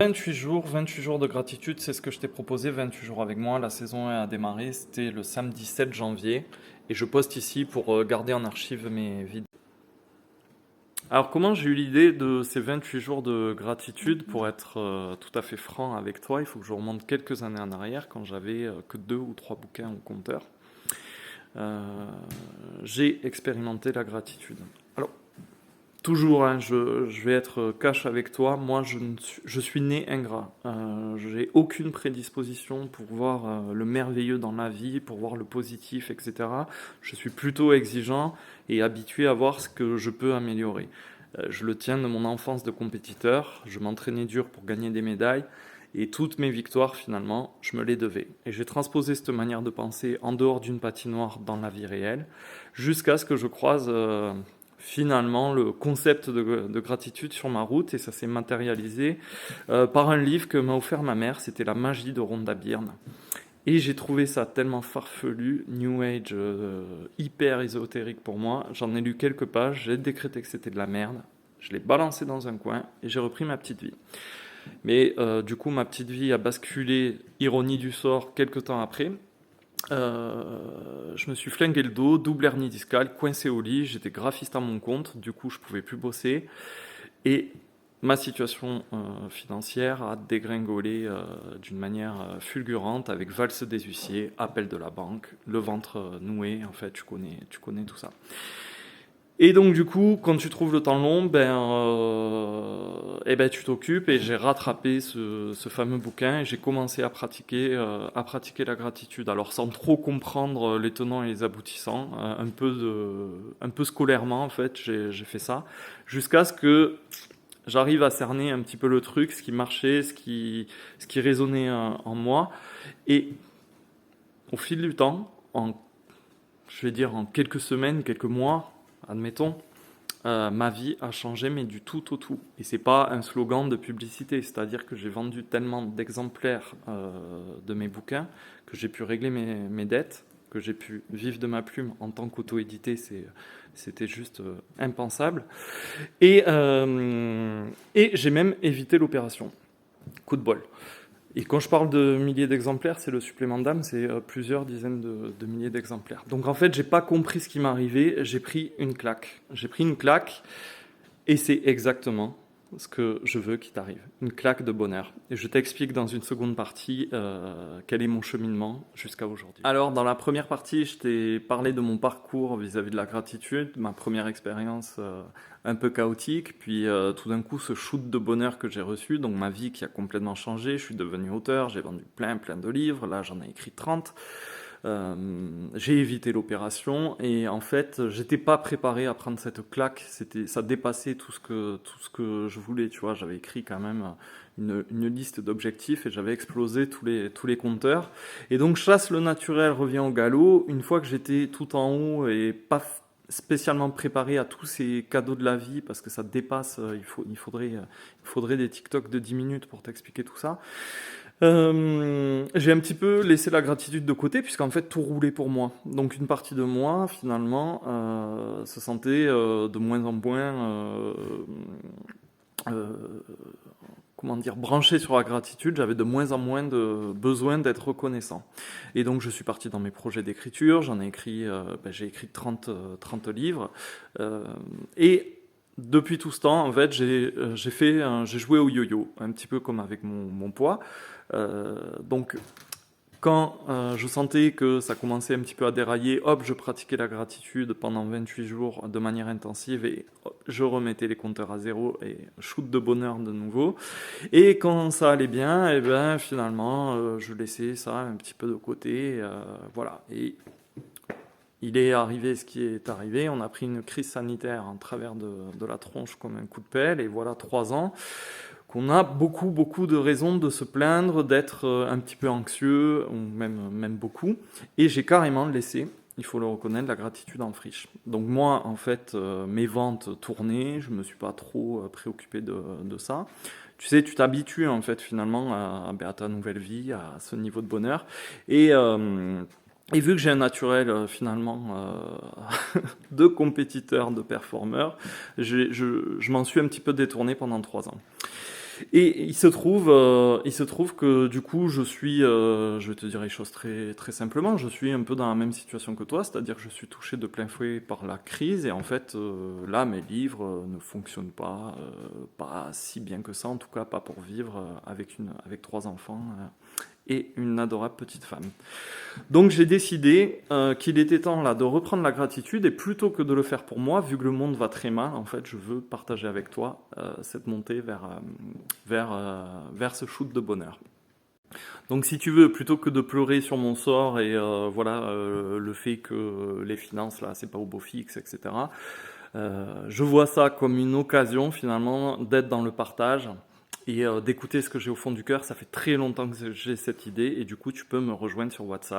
28 jours de gratitude, c'est ce que je t'ai proposé, 28 jours avec moi. La saison 1 a démarré, c'était le samedi 7 janvier. Et je poste ici pour garder en archive mes vidéos. Alors comment j'ai eu l'idée de ces 28 jours de gratitude? Pour être tout à fait franc avec toi, il faut que je remonte quelques années en arrière quand j'avais que 2 ou 3 bouquins au compteur. Euh, j'ai expérimenté la gratitude. Alors, toujours, hein, je vais être cash avec toi. Moi, je suis né ingrat. J'ai aucune prédisposition pour voir le merveilleux dans la vie, pour voir le positif, etc. Je suis plutôt exigeant et habitué à voir ce que je peux améliorer. Je le tiens de mon enfance de compétiteur. Je m'entraînais dur pour gagner des médailles. Et toutes mes victoires, finalement, je me les devais. Et j'ai transposé cette manière de penser en dehors d'une patinoire dans la vie réelle, jusqu'à ce que je croise finalement le concept de gratitude sur ma route, et ça s'est matérialisé par un livre que m'a offert ma mère. C'était La magie de Rhonda Byrne. Et j'ai trouvé ça tellement farfelu, New Age, hyper ésotérique pour moi. J'en ai lu quelques pages, j'ai décrété que c'était de la merde, je l'ai balancé dans un coin et j'ai repris ma petite vie. Mais du coup, ma petite vie a basculé, ironie du sort, quelques temps après. Je me suis flingué le dos, double hernie discale, coincé au lit, j'étais graphiste à mon compte, du coup je pouvais plus bosser. Et ma situation financière a dégringolé d'une manière fulgurante avec valse des huissiers, appel de la banque, le ventre noué, en fait tu connais tout ça. Et donc du coup, quand tu trouves le temps long, eh ben tu t'occupes, et j'ai rattrapé ce fameux bouquin et j'ai commencé à pratiquer la gratitude. Alors sans trop comprendre les tenants et les aboutissants, un peu scolairement en fait, j'ai fait ça, jusqu'à ce que j'arrive à cerner un petit peu le truc, ce qui marchait, ce qui résonnait en moi. Et au fil du temps, je vais dire en quelques semaines, quelques mois, admettons, ma vie a changé, mais du tout au tout. Et c'est pas un slogan de publicité, c'est-à-dire que j'ai vendu tellement d'exemplaires de mes bouquins que j'ai pu régler mes dettes, que j'ai pu vivre de ma plume en tant qu'auto-édité. C'était juste impensable. Et j'ai même évité l'opération. Coup de bol. Et quand je parle de milliers d'exemplaires, c'est le supplément d'âme, c'est plusieurs dizaines de milliers d'exemplaires. Donc en fait, j'ai pas compris ce qui m'arrivait, j'ai pris une claque. J'ai pris une claque, et c'est exactement ce que je veux qu'il t'arrive. Une claque de bonheur. Et je t'explique dans une seconde partie quel est mon cheminement jusqu'à aujourd'hui. Alors, dans la première partie, je t'ai parlé de mon parcours vis-à-vis de la gratitude, ma première expérience un peu chaotique, puis tout d'un coup, ce shoot de bonheur que j'ai reçu, donc ma vie qui a complètement changé. Je suis devenu auteur, j'ai vendu plein de livres, là j'en ai écrit 30. J'ai évité l'opération, et en fait j'étais pas préparé à prendre cette claque. Ça dépassait tout ce que je voulais, tu vois. J'avais écrit quand même une liste d'objectifs et j'avais explosé tous les compteurs, et donc chasse le naturel revient au galop. Une fois que j'étais tout en haut et pas spécialement préparé à tous ces cadeaux de la vie, parce que ça dépasse, il faudrait des TikTok de 10 minutes pour t'expliquer tout ça. J'ai un petit peu laissé la gratitude de côté, puisqu'en fait tout roulait pour moi. Donc une partie de moi, finalement, se sentait de moins en moins, euh, comment dire, branché sur la gratitude. J'avais de moins en moins de besoin d'être reconnaissant. Et donc je suis parti dans mes projets d'écriture. J'en ai écrit, j'ai écrit 30 livres. Et depuis tout ce temps, en fait, j'ai joué au yo-yo, un petit peu comme avec mon poids. Donc, quand je sentais que ça commençait un petit peu à dérailler, hop, je pratiquais la gratitude pendant 28 jours de manière intensive, et hop, je remettais les compteurs à zéro et shoot de bonheur de nouveau. Et quand ça allait bien, et ben finalement, je laissais ça un petit peu de côté, voilà. Et il est arrivé ce qui est arrivé. On a pris une crise sanitaire en travers de la tronche comme un coup de pelle, et voilà 3 ans qu'on a beaucoup de raisons de se plaindre, d'être un petit peu anxieux, ou même beaucoup. Et j'ai carrément laissé, il faut le reconnaître, la gratitude en friche. Donc moi, en fait, mes ventes tournaient, je me suis pas trop préoccupé de ça. Tu sais, tu t'habitues en fait finalement à ta nouvelle vie, à ce niveau de bonheur. Et, euh, et vu que j'ai un naturel finalement de compétiteur, de performeur, je m'en suis un petit peu détourné pendant 3 ans. Et il se trouve que du coup, je vais te dire les choses très, très simplement, je suis un peu dans la même situation que toi, c'est-à-dire que je suis touché de plein fouet par la crise et en fait, là, mes livres ne fonctionnent pas si bien que ça, en tout cas pas pour vivre avec 3 enfants et une adorable petite femme. Donc j'ai décidé qu'il était temps là de reprendre la gratitude et plutôt que de le faire pour moi, vu que le monde va très mal, en fait, je veux partager avec toi cette montée vers ce shoot de bonheur. Donc si tu veux, plutôt que de pleurer sur mon sort et le fait que les finances là, c'est pas au beau fixe, etc. Je vois ça comme une occasion finalement d'être dans le partage et d'écouter ce que j'ai au fond du cœur. Ça fait très longtemps que j'ai cette idée et du coup tu peux me rejoindre sur WhatsApp.